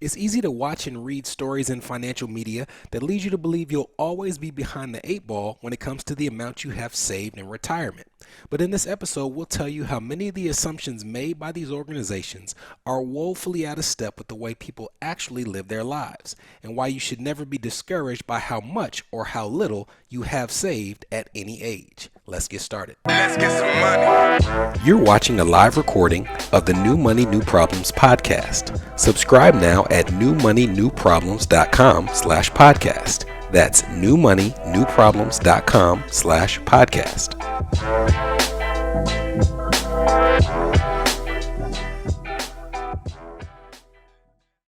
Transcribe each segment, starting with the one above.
It's easy to watch and read stories in financial media that lead you to believe you'll always be behind the eight ball when it comes to the amount you have saved in retirement. But in this episode, we'll tell you how many of the assumptions made by these organizations are woefully out of step with the way people actually live their lives, and why you should never be discouraged by how much or how little you have saved at any age. Let's get started. Let's get some money. You're watching a live recording of the New Money, New Problems podcast. Subscribe now at newmoneynewproblems.com/podcast. That's newmoneynewproblems.com/podcast.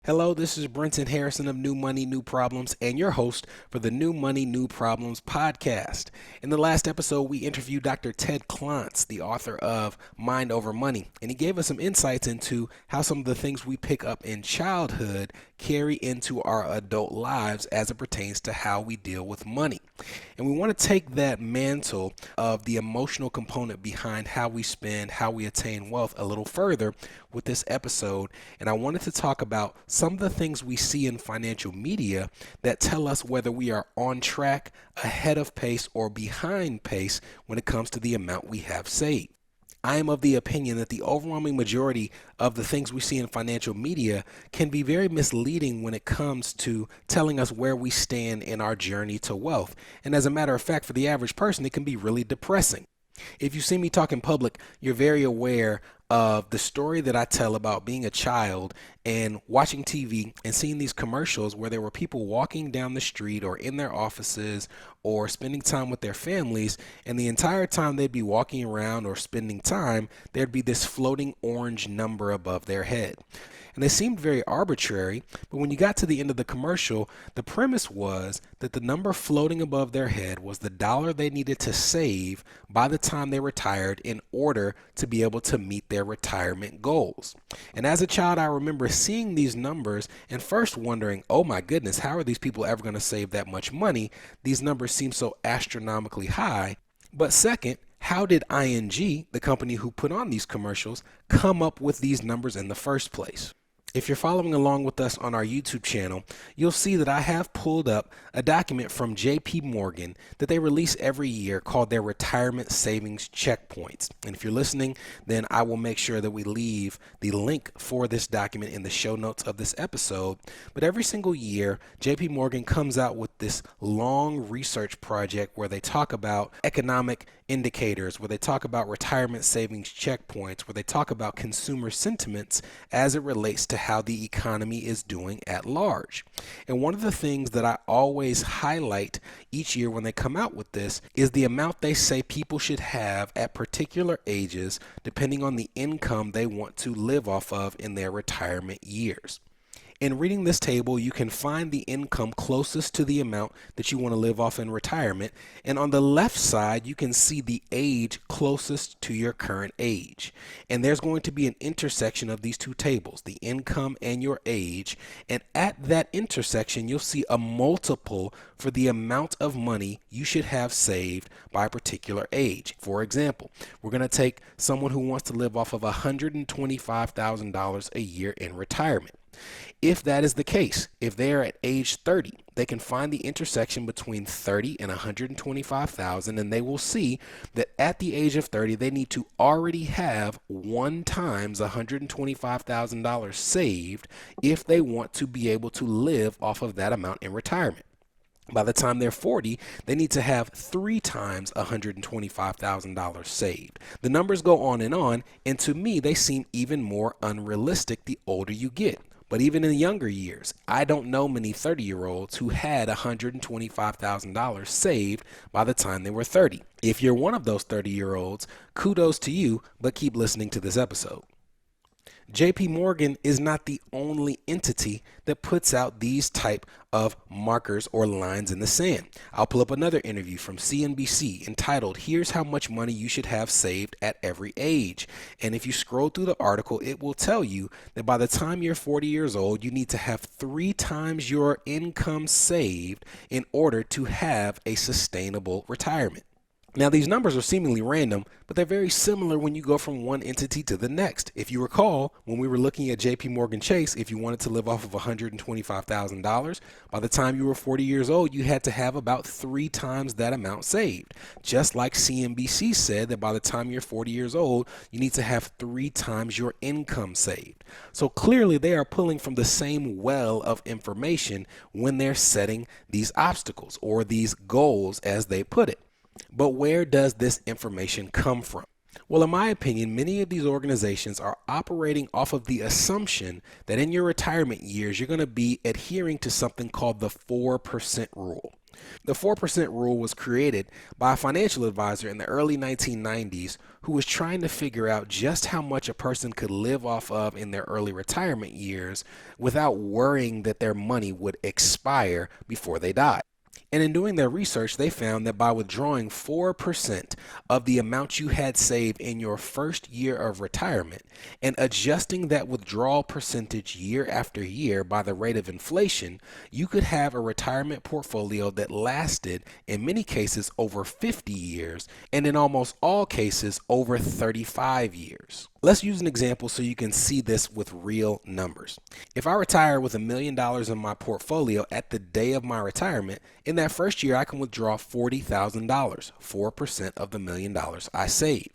Hello, this is Brenton Harrison of New Money, New Problems, and your host for the New Money, New Problems podcast. In the last episode, we interviewed Dr. Ted Klontz, the author of Mind Over Money, and he gave us some insights into how some of the things we pick up in childhood carry into our adult lives as it pertains to how we deal with money. And we want to take that mantle of the emotional component behind how we spend, how we attain wealth a little further with this episode. And I wanted to talk about some of the things we see in financial media that tell us whether we are on track, ahead of pace, or behind pace when it comes to the amount we have saved. I am of the opinion that the overwhelming majority of the things we see in financial media can be very misleading when it comes to telling us where we stand in our journey to wealth. And as a matter of fact, for the average person, it can be really depressing. If you see me talk in public, you're very aware of the story that I tell about being a child and watching TV and seeing these commercials where there were people walking down the street or in their offices or spending time with their families, and the entire time they'd be walking around or spending time, there'd be this floating orange number above their head. And they seemed very arbitrary, but when you got to the end of the commercial, the premise was that the number floating above their head was the dollar they needed to save by the time they retired in order to be able to meet their retirement goals. And as a child, I remember seeing these numbers and first wondering, oh my goodness, how are these people ever going to save that much money? These numbers seem so astronomically high. But second, how did ING, the company who put on these commercials, come up with these numbers in the first place? If you're following along with us on our YouTube channel, you'll see that I have pulled up a document from JP Morgan that they release every year called their retirement savings checkpoints. And if you're listening, then I will make sure that we leave the link for this document in the show notes of this episode. But every single year, JP Morgan comes out with this long research project where they talk about economic indicators, where they talk about retirement savings checkpoints, where they talk about consumer sentiments as it relates to how the economy is doing at large. And one of the things that I always highlight each year when they come out with this is the amount they say people should have at particular ages, depending on the income they want to live off of in their retirement years. In reading this table, you can find the income closest to the amount that you want to live off in retirement. And on the left side, you can see the age closest to your current age. And there's going to be an intersection of these two tables, the income and your age. And at that intersection, you'll see a multiple for the amount of money you should have saved by a particular age. For example, we're going to take someone who wants to live off of $125,000 a year in retirement. If that is the case, if they are at age 30, they can find the intersection between 30 and 125,000, and they will see that at the age of 30, they need to already have 1 times $125,000 saved if they want to be able to live off of that amount in retirement. By the time they're 40, they need to have 3 times $125,000 saved. The numbers go on, and to me, they seem even more unrealistic the older you get. But even in the younger years, I don't know many 30-year-olds who had $125,000 saved by the time they were 30. If you're one of those 30-year-olds, kudos to you, but keep listening to this episode. JP Morgan is not the only entity that puts out these type of markers or lines in the sand. I'll pull up another interview from CNBC entitled, "Here's How Much Money You Should Have Saved at Every Age." And if you scroll through the article, it will tell you that by the time you're 40 years old, you need to have 3 times your income saved in order to have a sustainable retirement. Now, these numbers are seemingly random, but they're very similar when you go from one entity to the next. If you recall, when we were looking at JP Morgan Chase, if you wanted to live off of $125,000, by the time you were 40 years old, you had to have about 3 times that amount saved. Just like CNBC said that by the time you're 40 years old, you need to have 3 times your income saved. So clearly they are pulling from the same well of information when they're setting these obstacles or these goals, as they put it. But where does this information come from? Well, in my opinion, many of these organizations are operating off of the assumption that in your retirement years, you're going to be adhering to something called the 4% rule. The 4% rule was created by a financial advisor in the early 1990s who was trying to figure out just how much a person could live off of in their early retirement years without worrying that their money would expire before they died. And in doing their research, they found that by withdrawing 4% of the amount you had saved in your first year of retirement and adjusting that withdrawal percentage year after year by the rate of inflation, you could have a retirement portfolio that lasted, in many cases, over 50 years, and in almost all cases, over 35 years. Let's use an example so you can see this with real numbers. If I retire with $1 million in my portfolio at the day of my retirement, in that first year I can withdraw $40,000, 4% of the $1 million I saved.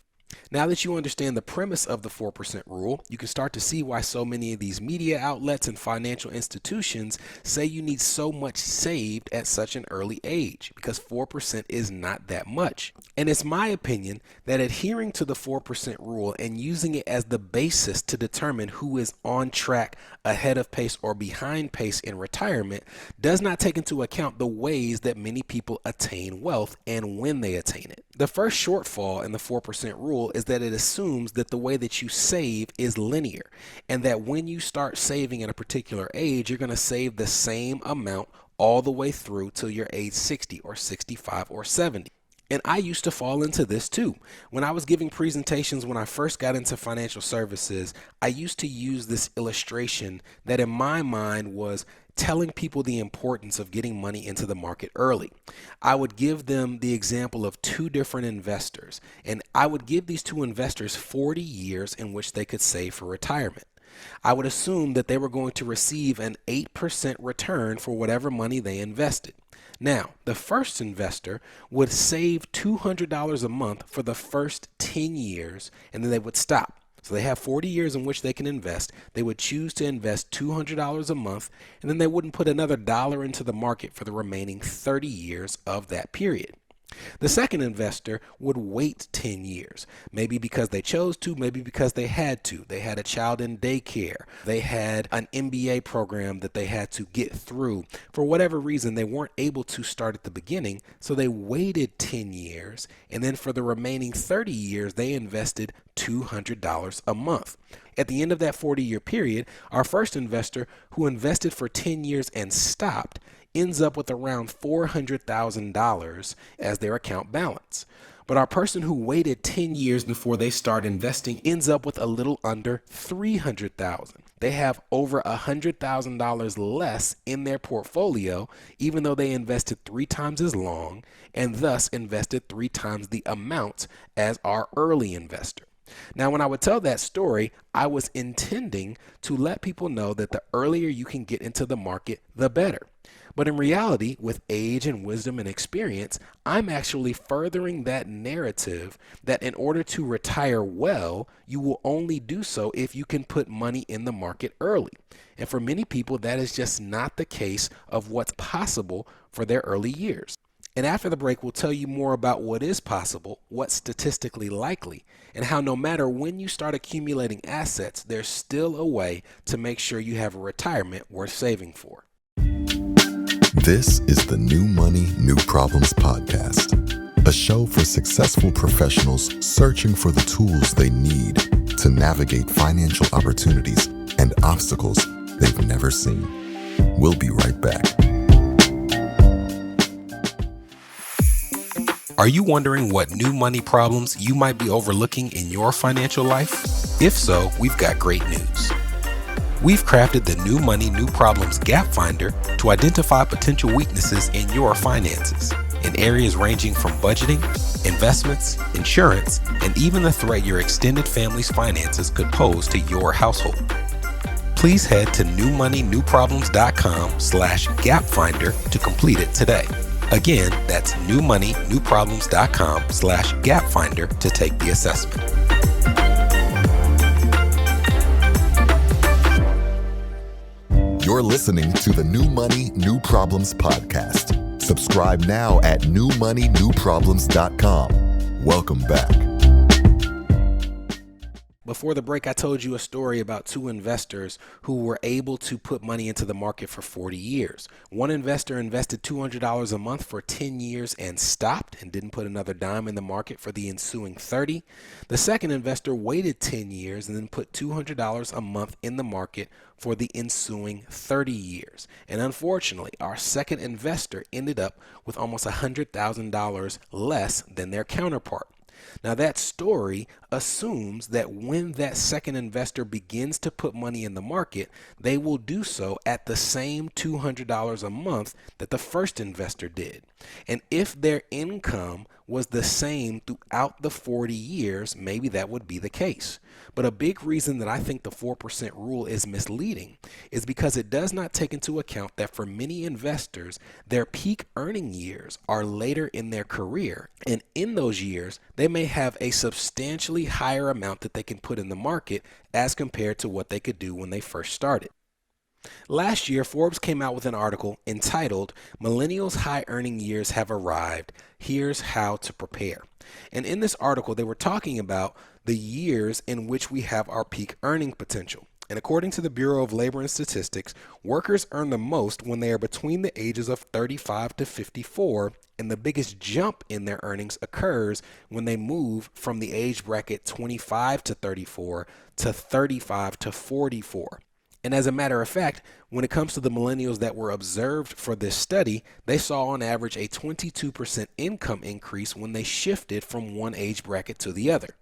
Now that you understand the premise of the 4% rule, you can start to see why so many of these media outlets and financial institutions say you need so much saved at such an early age, because 4% is not that much. And it's my opinion that adhering to the 4% rule and using it as the basis to determine who is on track, ahead of pace, or behind pace in retirement does not take into account the ways that many people attain wealth and when they attain it. The first shortfall in the 4% rule is that it assumes that the way that you save is linear, and that when you start saving at a particular age, you're going to save the same amount all the way through till you're age 60 or 65 or 70. And I used to fall into this too. When I was giving presentations when I first got into financial services, I used to use this illustration that in my mind was telling people the importance of getting money into the market early. I would give them the example of 2 different investors, and I would give these 2 investors 40 years in which they could save for retirement. I would assume that they were going to receive an 8% return for whatever money they invested. Now, the first investor would save $200 a month for the first 10 years, and then they would stop. So they have 40 years in which they can invest. They would choose to invest $200 a month, and then they wouldn't put another dollar into the market for the remaining 30 years of that period. The second investor would wait 10 years, maybe because they chose to, maybe because they had to. They had a child in daycare. They had an MBA program that they had to get through. For whatever reason, they weren't able to start at the beginning, so they waited 10 years, and then for the remaining 30 years, they invested $200 a month. At the end of that 40-year period, our first investor, who invested for 10 years and stopped, ends up with around $400,000 as their account balance. But our person who waited 10 years before they start investing ends up with a little under $300,000. They have over $100,000 less in their portfolio, even though they invested 3 times as long and thus invested 3 times the amount as our early investor. Now, when I would tell that story, I was intending to let people know that the earlier you can get into the market, the better. But in reality, with age and wisdom and experience, I'm actually furthering that narrative that in order to retire well, you will only do so if you can put money in the market early. And for many people, that is just not the case of what's possible for their early years. And after the break, we'll tell you more about what is possible, what's statistically likely, and how no matter when you start accumulating assets, there's still a way to make sure you have a retirement worth saving for. This is the New Money, New Problems podcast, a show for successful professionals searching for the tools they need to navigate financial opportunities and obstacles they've never seen. We'll be right back. Are you wondering what new money problems you might be overlooking in your financial life? If so, we've got great news. We've crafted the New Money, New Problems Gap Finder to identify potential weaknesses in your finances. in areas ranging from budgeting, investments, insurance, and even the threat your extended family's finances could pose to your household. Please head to newmoneynewproblems.com/gapfinder to complete it today. Again, that's newmoneynewproblems.com/gapfinder to take the assessment. You're listening to the New Money, New Problems podcast. Subscribe now at newmoneynewproblems.com. Welcome back. Before the break, I told you a story about two investors who were able to put money into the market for 40 years. One investor invested $200 a month for 10 years and stopped and didn't put another dime in the market for the ensuing 30. The second investor waited 10 years and then put $200 a month in the market for the ensuing 30 years. And unfortunately, our second investor ended up with almost $100,000 less than their counterpart. Now, that story assumes that when that second investor begins to put money in the market, they will do so at the same $200 a month that the first investor did. And if their income was the same throughout the 40 years, maybe that would be the case. But a big reason that I think the 4% rule is misleading is because it does not take into account that for many investors, their peak earning years are later in their career. And in those years, they may have a substantially higher amount that they can put in the market as compared to what they could do when they first started. Last year, Forbes came out with an article entitled "Millennials' High Earning Years Have Arrived. Here's How to Prepare." And in this article, they were talking about the years in which we have our peak earning potential. And according to the Bureau of Labor and Statistics, workers earn the most when they are between the ages of 35 to 54, and the biggest jump in their earnings occurs when they move from the age bracket 25 to 34 to 35 to 44. And as a matter of fact, when it comes to the millennials that were observed for this study, they saw on average a 22% income increase when they shifted from one age bracket to the other.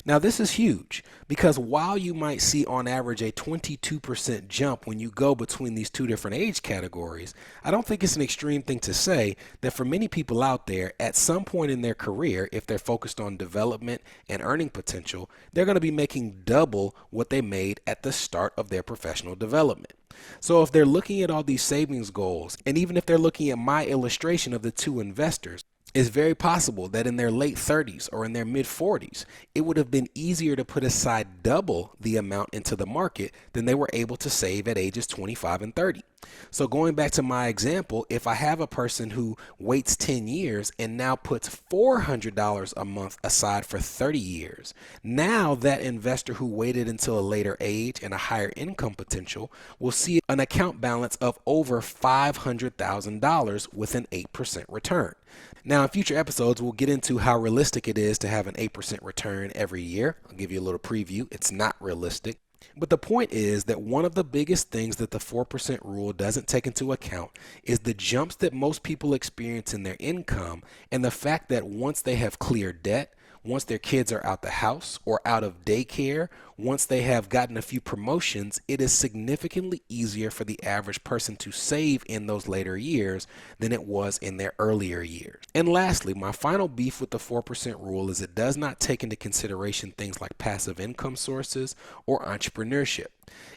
Now, this is huge because while you might see on average a 22% jump when you go between these two different age categories, I don't think it's an extreme thing to say that for many people out there, at some point in their career, if they're focused on development and earning potential, they're going to be making double what they made at the start of their professional development. So if they're looking at all these savings goals, and even if they're looking at my illustration of the two investors, it's very possible that in their late 30s or in their mid 40s, it would have been easier to put aside double the amount into the market than they were able to save at ages 25 and 30. So going back to my example, if I have a person who waits 10 years and now puts $400 a month aside for 30 years, now that investor who waited until a later age and a higher income potential will see an account balance of over $500,000 with an 8% return. Now, in future episodes, we'll get into how realistic it is to have an 8% return every year. I'll give you a little preview. It's not realistic. But the point is that one of the biggest things that the 4% rule doesn't take into account is the jumps that most people experience in their income, and the fact that once they have cleared debt, once their kids are out the house or out of daycare, once they have gotten a few promotions, it is significantly easier for the average person to save in those later years than it was in their earlier years. And lastly, my final beef with the 4% rule is it does not take into consideration things like passive income sources or entrepreneurship.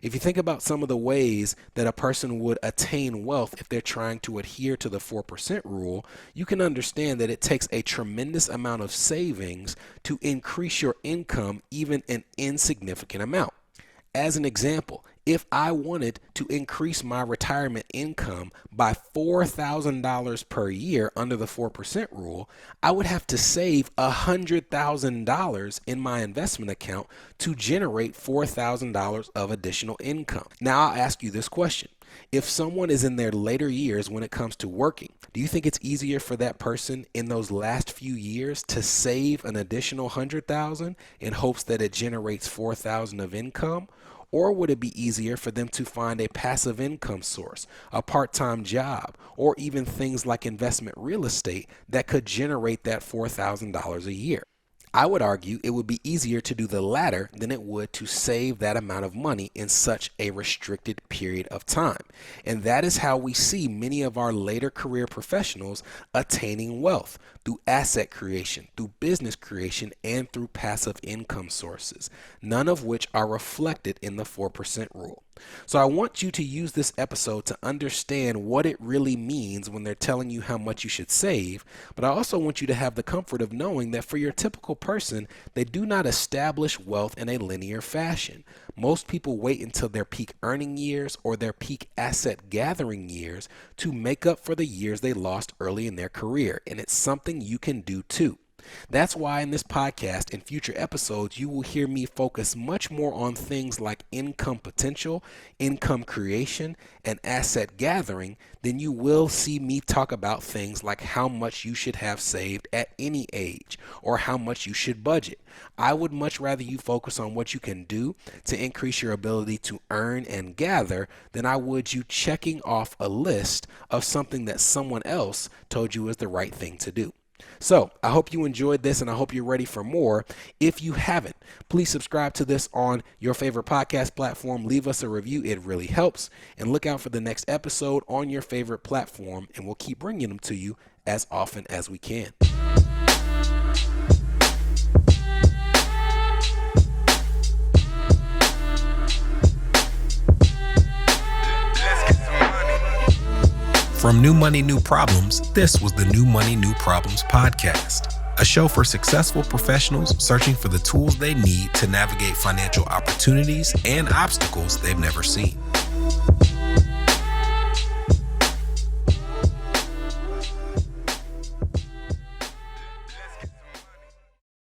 If you think about some of the ways that a person would attain wealth if they're trying to adhere to the 4% rule, you can understand that it takes a tremendous amount of savings to increase your income even an insignificant amount. As an example, if I wanted to increase my retirement income by $4,000 per year under the 4% rule, I would have to save $100,000 in my investment account to generate $4,000 of additional income. Now I'll ask you this question. If someone is in their later years when it comes to working, do you think it's easier for that person in those last few years to save an additional $100,000 in hopes that it generates $4,000 of income? Or would it be easier for them to find a passive income source, a part-time job, or even things like investment real estate that could generate that $4,000 a year? I would argue it would be easier to do the latter than it would to save that amount of money in such a restricted period of time. And that is how we see many of our later career professionals attaining wealth through asset creation, through business creation, and through passive income sources, none of which are reflected in the 4% rule. So I want you to use this episode to understand what it really means when they're telling you how much you should save, but I also want you to have the comfort of knowing that for your typical person, they do not establish wealth in a linear fashion. Most people wait until their peak earning years or their peak asset gathering years to make up for the years they lost early in their career, and it's something you can do too. That's why in this podcast and future episodes, you will hear me focus much more on things like income potential, income creation, and asset gathering than you will see me talk about things like how much you should have saved at any age or how much you should budget. I would much rather you focus on what you can do to increase your ability to earn and gather than I would you checking off a list of something that someone else told you is the right thing to do. So I hope you enjoyed this and I hope you're ready for more. If you haven't, please subscribe to this on your favorite podcast platform. Leave us a review. It really helps. And look out for the next episode on your favorite platform, and we'll keep bringing them to you as often as we can. From New Money, New Problems, this was the New Money, New Problems podcast, a show for successful professionals searching for the tools they need to navigate financial opportunities and obstacles they've never seen.